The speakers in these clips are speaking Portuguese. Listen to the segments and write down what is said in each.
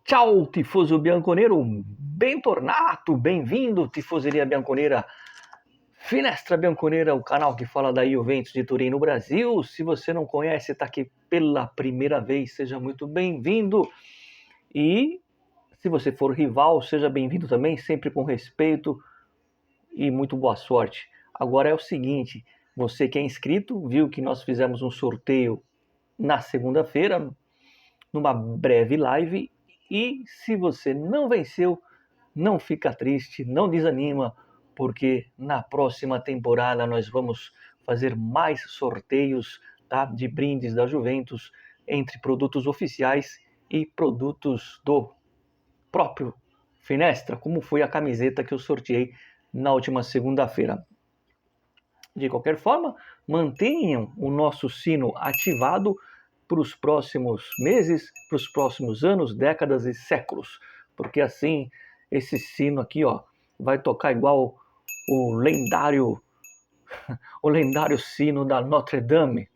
Ciao, tifoso bianconero, bentornato, bem-vindo, tifoseria bianconera, Finestra Bianconera, o canal que fala da Juventus de Turim no Brasil. Se você não conhece, está aqui pela primeira vez, seja muito bem-vindo. E se você for rival, seja bem-vindo também, sempre com respeito e muito boa sorte. Agora é o seguinte, você que é inscrito, viu que nós fizemos um sorteio na segunda-feira, numa breve live. E se você não venceu, não fica triste, não desanima, porque na próxima temporada nós vamos fazer mais sorteios, tá, de brindes da Juventus entre produtos oficiais e produtos do próprio Finestra, como foi a camiseta que eu sorteei na última segunda-feira. De qualquer forma, mantenham o nosso sino ativado para os próximos meses, para os próximos anos, décadas e séculos, porque assim esse sino aqui, ó, vai tocar igual o lendário sino da Notre Dame,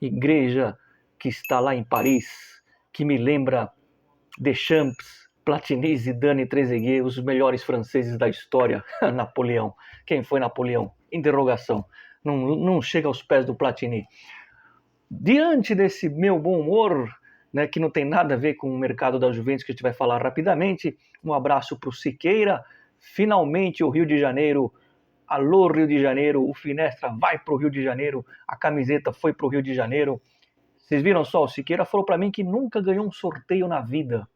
igreja que está lá em Paris, que me lembra Deschamps, Platini, Zidane e Trezeguet, os melhores franceses da história. Napoleão. Quem foi Napoleão? Interrogação. Não chega aos pés do Platini. Diante desse meu bom humor, né, que não tem nada a ver com o mercado da Juventus, que a gente vai falar rapidamente, um abraço para o Siqueira. Finalmente o Rio de Janeiro, alô Rio de Janeiro, o Finestra vai para o Rio de Janeiro, a camiseta foi para o Rio de Janeiro. Vocês viram só, o Siqueira falou para mim que nunca ganhou um sorteio na vida.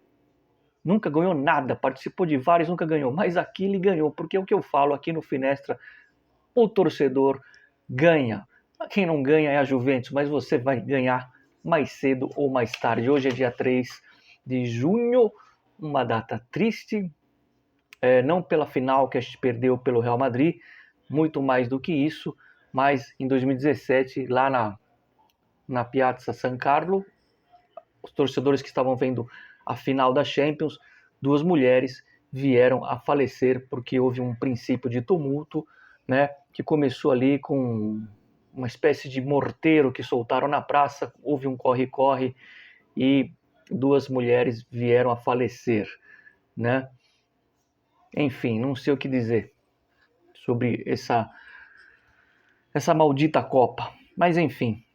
Nunca ganhou nada, participou de vários, nunca ganhou. Mas aqui ele ganhou, porque é o que eu falo aqui no Finestra, o torcedor ganha. Quem não ganha é a Juventus, mas você vai ganhar mais cedo ou mais tarde. Hoje é dia 3 de junho, uma data triste, não pela final que a gente perdeu pelo Real Madrid, muito mais do que isso, mas em 2017, lá na Piazza San Carlo, os torcedores que estavam vendo a final da Champions, duas mulheres vieram a falecer porque houve um princípio de tumulto, né, que começou ali com uma espécie de morteiro que soltaram na praça, houve um corre-corre e duas mulheres vieram a falecer, né? Enfim, não sei o que dizer sobre essa maldita Copa, mas enfim,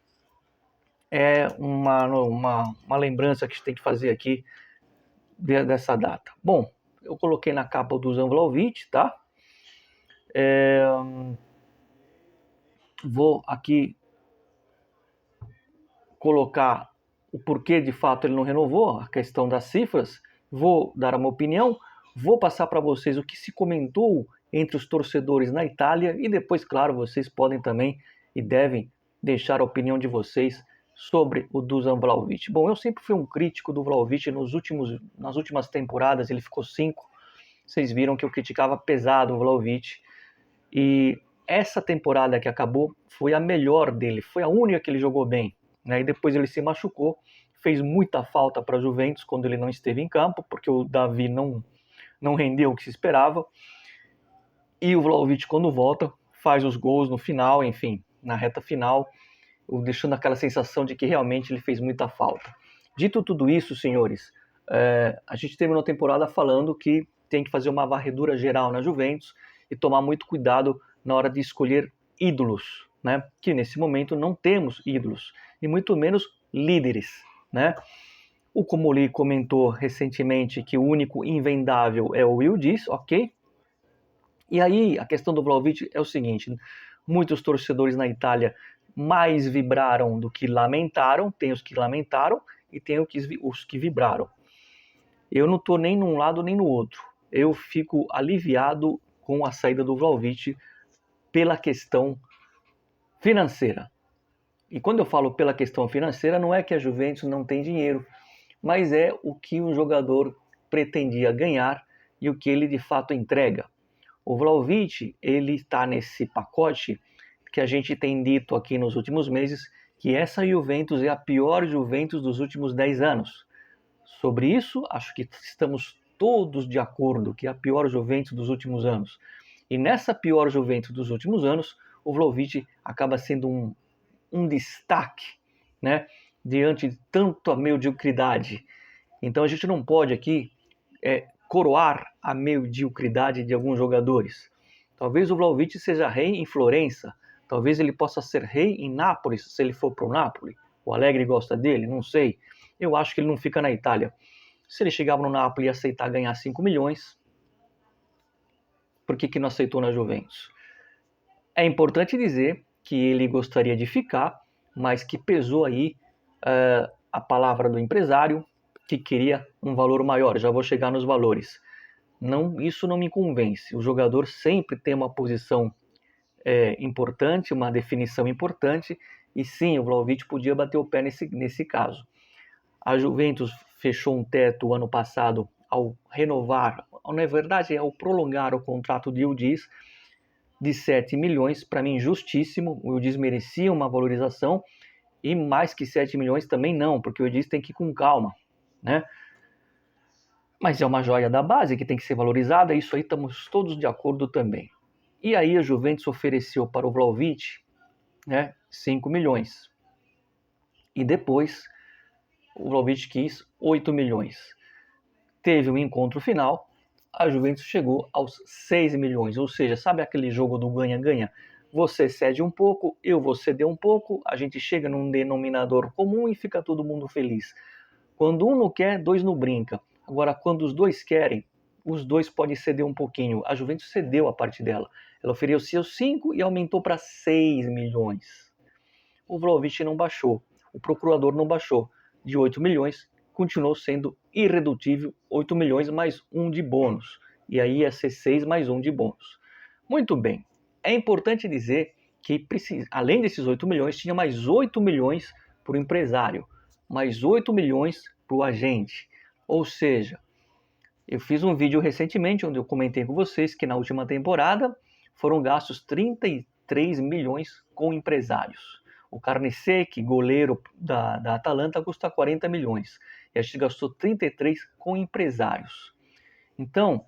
é uma lembrança que a gente tem que fazer aqui dessa data. Bom, eu coloquei na capa do Dusan Vlahovic, tá? Vou aqui colocar o porquê de fato ele não renovou, a questão das cifras, vou dar uma opinião, vou passar para vocês o que se comentou entre os torcedores na Itália e depois, claro, vocês podem também e devem deixar a opinião de vocês sobre o Dusan Vlahovic. Bom, eu sempre fui um crítico do Vlahovic nas últimas temporadas, ele ficou 5. Vocês viram que eu criticava pesado o Vlahovic e essa temporada que acabou foi a melhor dele, foi a única que ele jogou bem, né? E depois ele se machucou, fez muita falta para a Juventus quando ele não esteve em campo, porque o Davi não rendeu o que se esperava, e o Vlahovic quando volta faz os gols no final, enfim, na reta final, deixando aquela sensação de que realmente ele fez muita falta. Dito tudo isso, senhores, a gente terminou a temporada falando que tem que fazer uma varredura geral na Juventus e tomar muito cuidado na hora de escolher ídolos, né? Que nesse momento não temos ídolos, e muito menos líderes, né? O Comoli comentou recentemente que o único invendável é o Will Dias, ok? E aí a questão do Vlahovic é o seguinte, muitos torcedores na Itália mais vibraram do que lamentaram, tem os que lamentaram e tem os que vibraram. Eu não estou nem num lado nem no outro. Eu fico aliviado com a saída do Vlahovic pela questão financeira. E quando eu falo pela questão financeira, não é que a Juventus não tem dinheiro, mas é o que o jogador pretendia ganhar e o que ele de fato entrega. O Vlahovic, ele está nesse pacote que a gente tem dito aqui nos últimos meses, que essa Juventus é a pior Juventus dos últimos 10 anos. Sobre isso, acho que estamos todos de acordo, que é a pior Juventus dos últimos anos. E nessa pior Juventus dos últimos anos, o Vlahovic acaba sendo um destaque, né, diante de tanta mediocridade. Então a gente não pode aqui coroar a mediocridade de alguns jogadores. Talvez o Vlahovic seja rei em Florença, talvez ele possa ser rei em Nápoles, se ele for para o Nápoles. O Allegri gosta dele, não sei. Eu acho que ele não fica na Itália. Se ele chegava no Nápoles e aceitar ganhar 5 milhões, por que não aceitou na Juventus? É importante dizer que ele gostaria de ficar, mas que pesou aí a palavra do empresário, que queria um valor maior. Já vou chegar nos valores. Não, isso não me convence. O jogador sempre tem uma posição importante, uma definição importante, e sim, o Vlahovic podia bater o pé nesse caso. A Juventus fechou um teto ano passado ao renovar, na verdade, ao prolongar o contrato de Yildiz de 7 milhões, para mim justíssimo. O Yildiz merecia uma valorização, e mais que 7 milhões também não, porque o Yildiz tem que ir com calma, né? Mas é uma joia da base que tem que ser valorizada, isso aí estamos todos de acordo também. E aí a Juventus ofereceu para o Vlahovic, né, 5 milhões. E depois o Vlahovic quis 8 milhões. Teve um encontro final, a Juventus chegou aos 6 milhões. Ou seja, sabe aquele jogo do ganha-ganha? Você cede um pouco, eu vou ceder um pouco, a gente chega num denominador comum e fica todo mundo feliz. Quando um não quer, dois não brinca. Agora, quando os dois querem, os dois podem ceder um pouquinho. A Juventus cedeu a parte dela. Ela ofereceu 5 e aumentou para 6 milhões. O Vlahovic não baixou. O procurador não baixou. De 8 milhões, continuou sendo irredutível 8 milhões mais um de bônus. E aí ia ser 6 mais um de bônus. Muito bem. É importante dizer que, além desses 8 milhões, tinha mais 8 milhões para o empresário. Mais 8 milhões para o agente. Ou seja, eu fiz um vídeo recentemente onde eu comentei com vocês que na última temporada foram gastos 33 milhões com empresários. O Carnesecchi, goleiro da Atalanta, custa 40 milhões. E a gente gastou 33 com empresários. Então,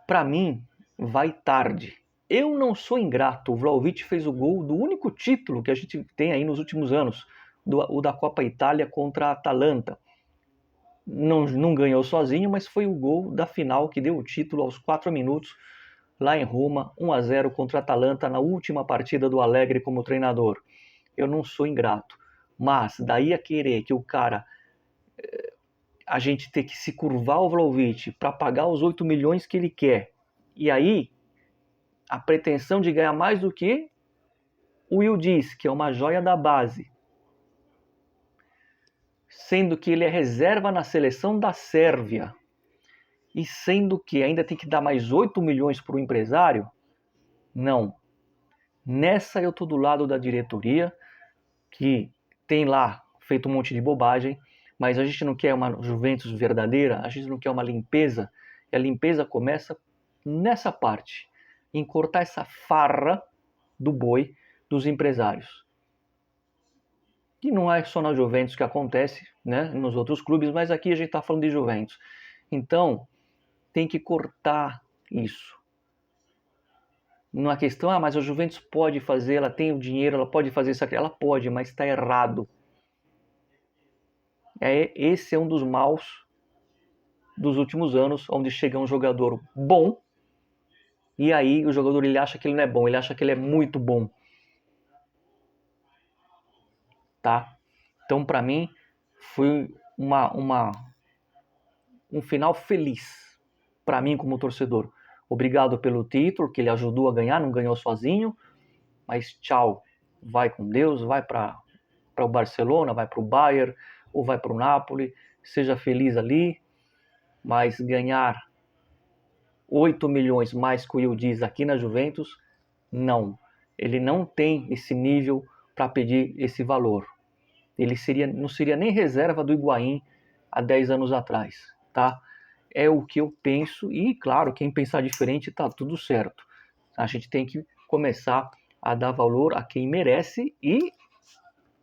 para mim, vai tarde. Eu não sou ingrato. O Vlahovic fez o gol do único título que a gente tem aí nos últimos anos, o da Copa Itália contra a Atalanta. Não ganhou sozinho, mas foi o gol da final que deu o título aos 4 minutos, lá em Roma, 1-0 contra a Atalanta, na última partida do Allegri como treinador. Eu não sou ingrato, mas daí a querer que o cara, a gente ter que se curvar ao Vlahovic para pagar os 8 milhões que ele quer, e aí a pretensão de ganhar mais do que o Yildiz, que é uma joia da base, sendo que ele é reserva na seleção da Sérvia, e sendo que ainda tem que dar mais 8 milhões para o empresário, não. Nessa eu estou do lado da diretoria, que tem lá feito um monte de bobagem, mas a gente não quer uma Juventus verdadeira, a gente não quer uma limpeza, e a limpeza começa nessa parte, em cortar essa farra do boi dos empresários. E não é só na Juventus que acontece, né, nos outros clubes, mas aqui a gente está falando de Juventus. Então, tem que cortar isso. Não é questão, mas a Juventus pode fazer, ela tem o dinheiro, ela pode fazer isso aqui. Ela pode, mas está errado. Esse é um dos maus dos últimos anos, onde chega um jogador bom, e aí o jogador ele acha que ele não é bom, ele acha que ele é muito bom. Tá? Então, para mim, foi um final feliz para mim como torcedor. Obrigado pelo título, que ele ajudou a ganhar, não ganhou sozinho, mas tchau, vai com Deus, vai para o Barcelona, vai para o Bayern, ou vai para o Napoli, seja feliz ali, mas ganhar 8 milhões mais que o Yildiz aqui na Juventus, não. Ele não tem esse nível para pedir esse valor. Ele não seria nem reserva do Higuaín há 10 anos atrás, tá? É o que eu penso e, claro, quem pensar diferente está tudo certo. A gente tem que começar a dar valor a quem merece e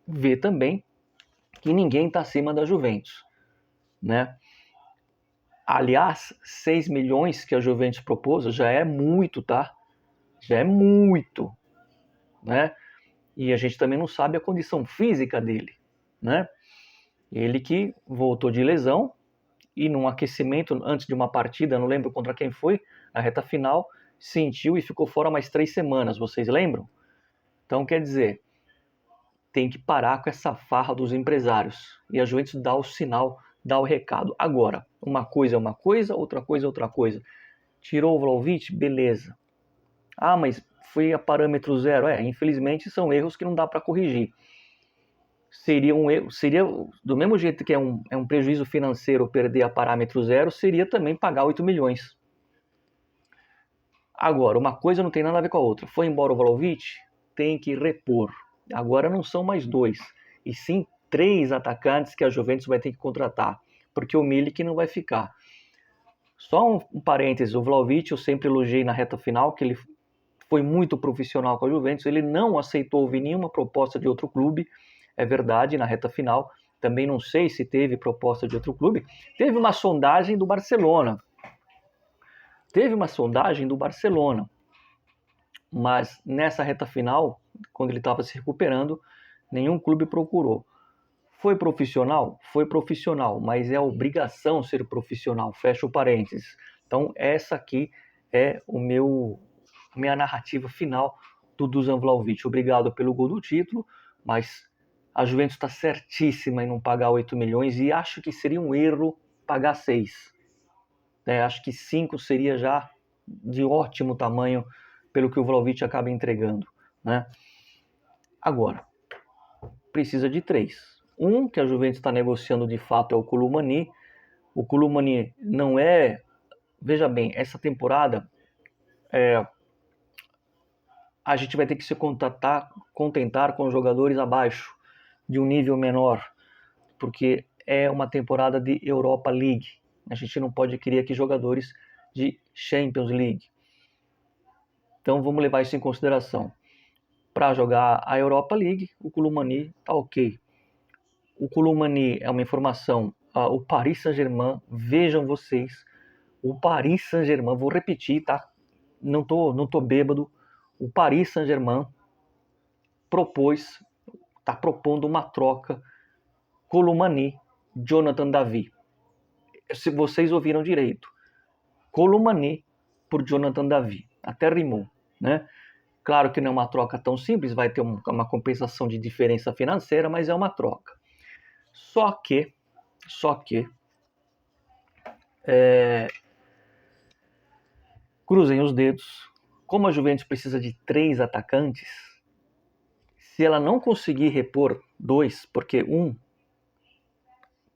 ver também que ninguém está acima da Juventus, né? Aliás, 6 milhões que a Juventus propôs já é muito, tá? Já é muito, né? E a gente também não sabe a condição física dele, né? Ele que voltou de lesão, e num aquecimento antes de uma partida, não lembro contra quem foi, na reta final, sentiu e ficou fora mais 3 semanas, vocês lembram? Então, quer dizer, tem que parar com essa farra dos empresários. E a Juventus dá o sinal, dá o recado. Agora, uma coisa é uma coisa, outra coisa é outra coisa. Tirou o Vlahovic? Beleza. Ah, mas foi a parâmetro zero. Infelizmente são erros que não dá para corrigir. Seria um erro, seria do mesmo jeito que é um prejuízo financeiro perder a parâmetro zero, seria também pagar 8 milhões. Agora, uma coisa não tem nada a ver com a outra. Foi embora o Vlahovic? Tem que repor. Agora não são mais 2, e sim 3 atacantes que a Juventus vai ter que contratar, porque o Milik não vai ficar. Só um parênteses, o Vlahovic eu sempre elogiei na reta final, que ele foi muito profissional com a Juventus, ele não aceitou ouvir nenhuma proposta de outro clube, é verdade, na reta final, também não sei se teve proposta de outro clube, teve uma sondagem do Barcelona, mas nessa reta final, quando ele estava se recuperando, nenhum clube procurou. Foi profissional? Foi profissional, mas é obrigação ser profissional, fecha o parênteses. Então essa aqui é minha narrativa final do Dusan Vlahovic. Obrigado pelo gol do título, mas a Juventus está certíssima em não pagar 8 milhões e acho que seria um erro pagar 6. Acho que 5 seria já de ótimo tamanho pelo que o Vlahovic acaba entregando. Né? Agora, precisa de 3. Um que a Juventus está negociando de fato é o Koulibaly. O Koulibaly não é... Veja bem, essa temporada a gente vai ter que se contentar com jogadores abaixo, de um nível menor, porque é uma temporada de Europa League. A gente não pode querer aqui jogadores de Champions League. Então vamos levar isso em consideração. Para jogar a Europa League, o Koulibaly está ok. O Koulibaly é uma informação, o Paris Saint-Germain, vejam vocês, o Paris Saint-Germain, vou repetir, tá? Não tô bêbado. O Paris Saint-Germain está propondo uma troca Koulibaly, Jonathan David. Se vocês ouviram direito, Koulibaly por Jonathan David, até rimou, né? Claro que não é uma troca tão simples, vai ter uma compensação de diferença financeira, mas é uma troca. Só que cruzem os dedos, como a Juventus precisa de 3 atacantes, se ela não conseguir repor 2, porque um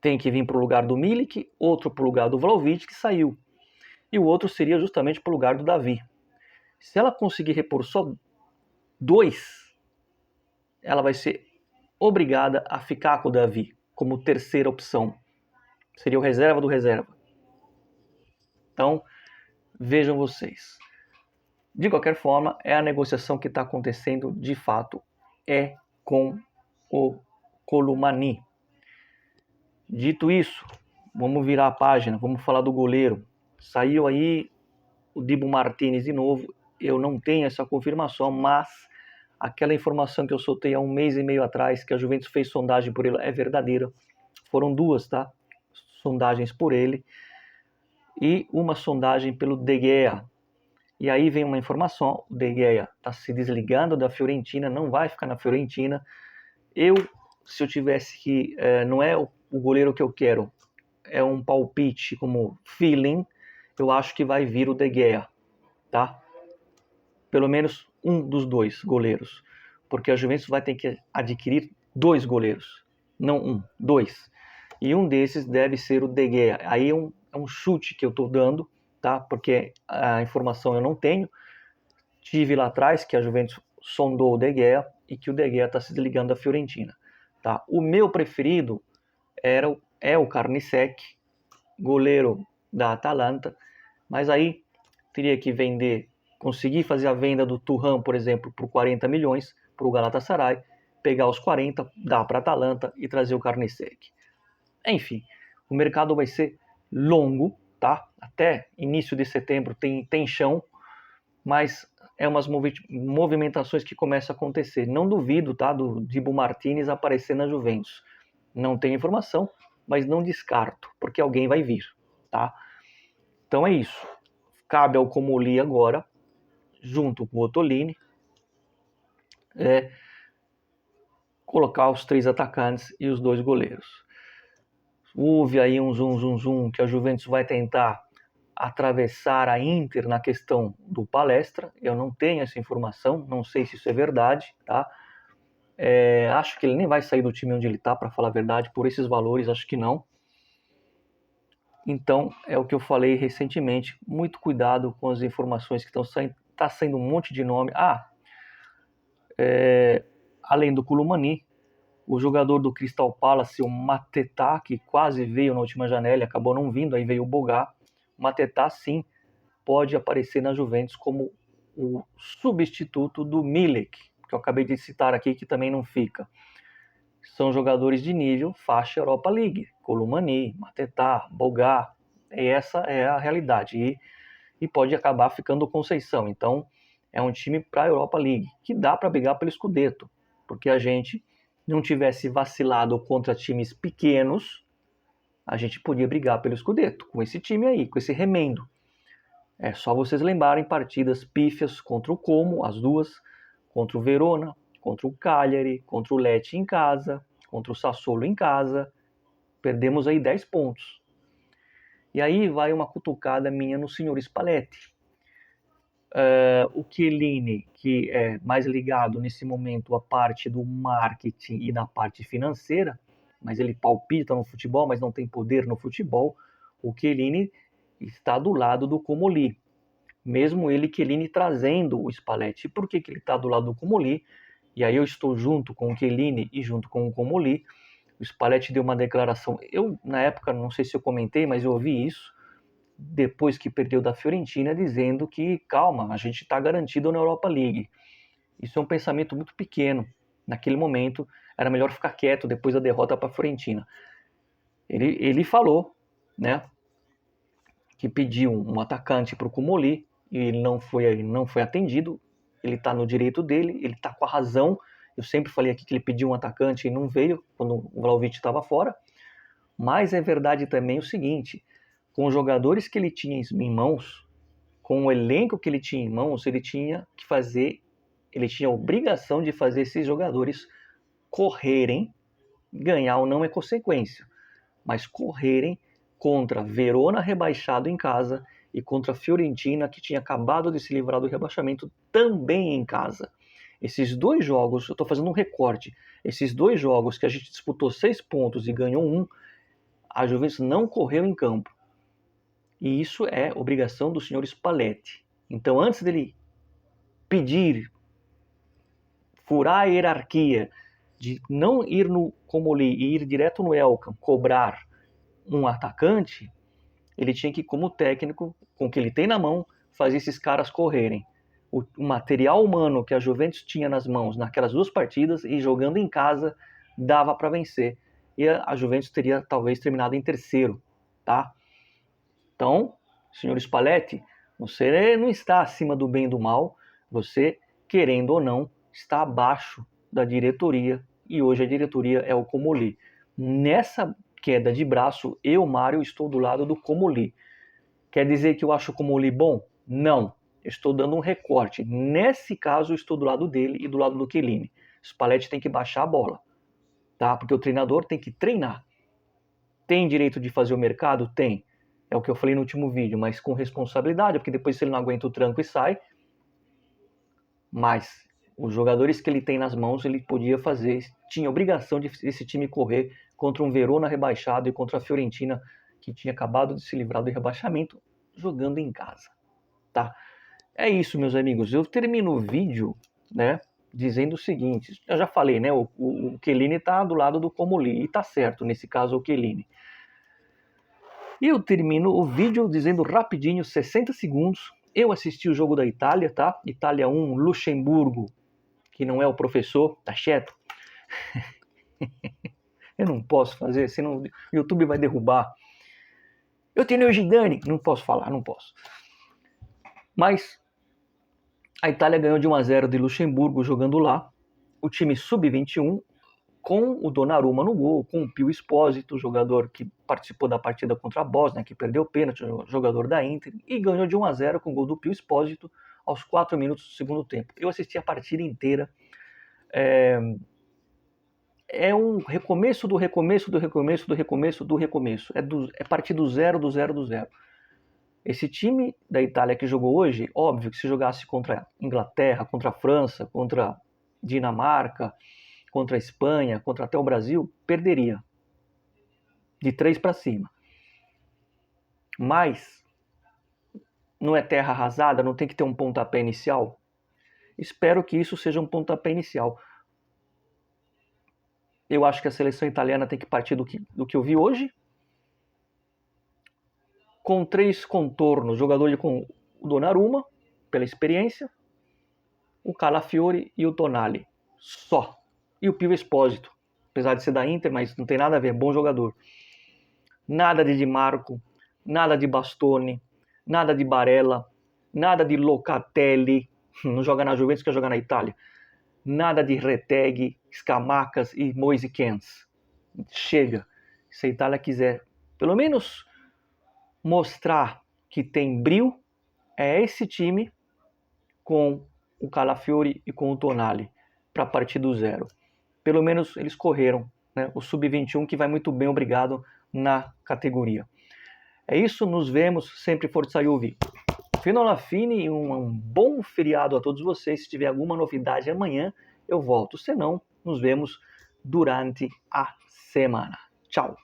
tem que vir para o lugar do Milik, outro para o lugar do Vlahovic, que saiu, e o outro seria justamente para o lugar do Davi. Se ela conseguir repor só 2, ela vai ser obrigada a ficar com o Davi como terceira opção. Seria o reserva do reserva. Então, vejam vocês. De qualquer forma, é a negociação que está acontecendo de fato, é com o Koulibaly. Dito isso, vamos virar a página, vamos falar do goleiro. Saiu aí o Dibu Martínez de novo, eu não tenho essa confirmação, mas aquela informação que eu soltei há 1 mês e meio atrás, que a Juventus fez sondagem por ele, é verdadeira. Foram 2, tá? Sondagens por ele e uma sondagem pelo De Gea. E aí vem uma informação, o De Gea está se desligando da Fiorentina, não vai ficar na Fiorentina. Se eu tivesse que, não é o goleiro que eu quero, é um palpite como feeling, eu acho que vai vir o De Gea, tá? Pelo menos um dos 2 goleiros, porque a Juventus vai ter que adquirir 2 goleiros, não 2. E um desses deve ser o De Gea. Aí é um chute que eu estou dando, tá? Porque a informação eu não tenho. Tive lá atrás que a Juventus sondou o De Gea e que o De Gea está se desligando da Fiorentina, tá? O meu preferido é o Carnicec, goleiro da Atalanta, mas aí teria que conseguir fazer a venda do Thuram, por exemplo, por 40 milhões para o Galatasaray, pegar os 40, dar para a Atalanta e trazer o Carnicec. Enfim, o mercado vai ser longo, tá? Até início de setembro tem chão, mas é umas movimentações que começam a acontecer. Não duvido, tá, do Dibu Martínez aparecer na Juventus. Não tenho informação, mas não descarto, porque alguém vai vir, tá? Então é isso. Cabe ao Comolli agora, junto com o Ottolini, colocar os 3 atacantes e os 2 goleiros. Houve aí um zoom que a Juventus vai tentar atravessar a Inter na questão do Palestra. Eu não tenho essa informação, não sei se isso é verdade, tá? Acho que ele nem vai sair do time onde ele está, para falar a verdade, por esses valores, acho que não. Então, é o que eu falei recentemente, muito cuidado com as informações que estão saindo, está saindo um monte de nome. Além do Kulumani, o jogador do Crystal Palace, o Mateta, que quase veio na última janela, acabou não vindo, aí veio o Bogá. O Mateta, sim, pode aparecer na Juventus como o substituto do Milik, que eu acabei de citar aqui, que também não fica. São jogadores de nível faixa Europa League. Kulumani, Mateta, Bogá, essa é a realidade. E pode acabar ficando Conceição. Então, é um time para a Europa League, que dá para brigar pelo Scudetto, porque a gente não tivesse vacilado contra times pequenos, a gente podia brigar pelo Scudetto, com esse time aí, com esse remendo. É só vocês lembrarem partidas pífias contra o Como, as duas, contra o Verona, contra o Cagliari, contra o Lecce em casa, contra o Sassuolo em casa. Perdemos aí 10 pontos. E aí vai uma cutucada minha no senhor Spalletti. O Chiellini, que é mais ligado nesse momento à parte do marketing e da parte financeira, mas ele palpita no futebol, mas não tem poder no futebol, o Chiellini está do lado do Comolli. Mesmo ele, Chiellini, trazendo o Spalletti. Por que ele está do lado do Comolli? E aí eu estou junto com o Chiellini e junto com o Comolli. O Spalletti deu uma declaração, eu na época, não sei se eu comentei, mas eu ouvi isso, depois que perdeu da Fiorentina, dizendo que, calma, a gente está garantido na Europa League. Isso é um pensamento muito pequeno. Naquele momento, era melhor ficar quieto depois da derrota para a Fiorentina. Ele falou, né, que pediu um atacante para o Comolli, e ele não foi atendido. Ele está no direito dele, ele está com a razão. Eu sempre falei aqui que ele pediu um atacante e não veio, quando o Vlahovic estava fora. Mas é verdade também o seguinte, com os jogadores que ele tinha em mãos, com o elenco que ele tinha em mãos, ele tinha a obrigação de fazer esses jogadores correrem, ganhar ou não é consequência, mas correrem contra Verona rebaixado em casa e contra a Fiorentina, que tinha acabado de se livrar do rebaixamento, também em casa. Esses 2 jogos, eu estou fazendo um recorte, esses 2 jogos que a gente disputou 6 pontos e ganhou 1, a Juventus não correu em campo. E isso é obrigação do senhor Spalletti. Então, antes dele pedir, furar a hierarquia, de não ir no Comolli e ir direto no Elkan, cobrar um atacante, ele tinha que, como técnico, com o que ele tem na mão, fazer esses caras correrem. O material humano que a Juventus tinha nas mãos naquelas 2 partidas e jogando em casa, dava para vencer. E a Juventus teria talvez terminado em terceiro, tá? Então, senhor Spalletti, você não está acima do bem e do mal, você, querendo ou não, está abaixo da diretoria, e hoje a diretoria é o Comolli. Nessa queda de braço, eu, Mário, estou do lado do Comolli. Quer dizer que eu acho o Comolli bom? Não. Estou dando um recorte. Nesse caso, eu estou do lado dele e do lado do Chiellini. Spalletti tem que baixar a bola, tá? Porque o treinador tem que treinar. Tem direito de fazer o mercado? Tem. É o que eu falei no último vídeo, mas com responsabilidade, porque depois se ele não aguenta o tranco e sai. Mas os jogadores que ele tem nas mãos, ele podia fazer, tinha obrigação de esse time correr contra um Verona rebaixado e contra a Fiorentina, que tinha acabado de se livrar do rebaixamento, jogando em casa, tá? É isso, meus amigos. Eu termino o vídeo, né, dizendo o seguinte, eu já falei, né, o Chiellini tá do lado do Comolli, e tá certo, nesse caso, o Chiellini. E eu termino o vídeo dizendo rapidinho, 60 segundos, eu assisti o jogo da Itália, tá? Itália 1, Luxemburgo, que não é o professor, tá certo? Eu não posso fazer, senão o YouTube vai derrubar. Eu tenho o Zidane, não posso falar, não posso. Mas a Itália ganhou de 1-0 de Luxemburgo jogando lá. O time sub-21, com o Donnarumma no gol, com o Pio Expósito, jogador que participou da partida contra a Bósnia, que perdeu o pênalti, jogador da Inter, e ganhou de 1-0 com o gol do Pio Expósito aos 4 minutos do segundo tempo. Eu assisti a partida inteira. É um recomeço do recomeço do recomeço do recomeço do recomeço. É partir do zero, do zero, do zero. Esse time da Itália que jogou hoje, óbvio que se jogasse contra a Inglaterra, contra a França, contra a Dinamarca, contra a Espanha, contra até o Brasil, perderia. De 3 para cima. Mas não é terra arrasada, não tem que ter um pontapé inicial? Espero que isso seja um pontapé inicial. Eu acho que a seleção italiana tem que partir do que eu vi hoje, com 3 contornos, jogador com o Donnarumma, pela experiência, o Calafiori e o Tonali. Só. E o Pio Expósito, apesar de ser da Inter, mas não tem nada a ver, bom jogador. Nada de Di Marco, nada de Bastoni, nada de Barella, nada de Locatelli, não joga na Juventus, quer jogar na Itália. Nada de Retegui, Scamacas e Moise Keans. Chega. Se a Itália quiser, pelo menos, mostrar que tem brio, é esse time com o Calafiori e com o Tonali para partir do zero. Pelo menos eles correram, né? O Sub-21 que vai muito bem, obrigado, na categoria. É isso, nos vemos, sempre Forza Juve. Fino alla fine e um bom feriado a todos vocês. Se tiver alguma novidade amanhã, eu volto. Se não, nos vemos durante a semana. Tchau!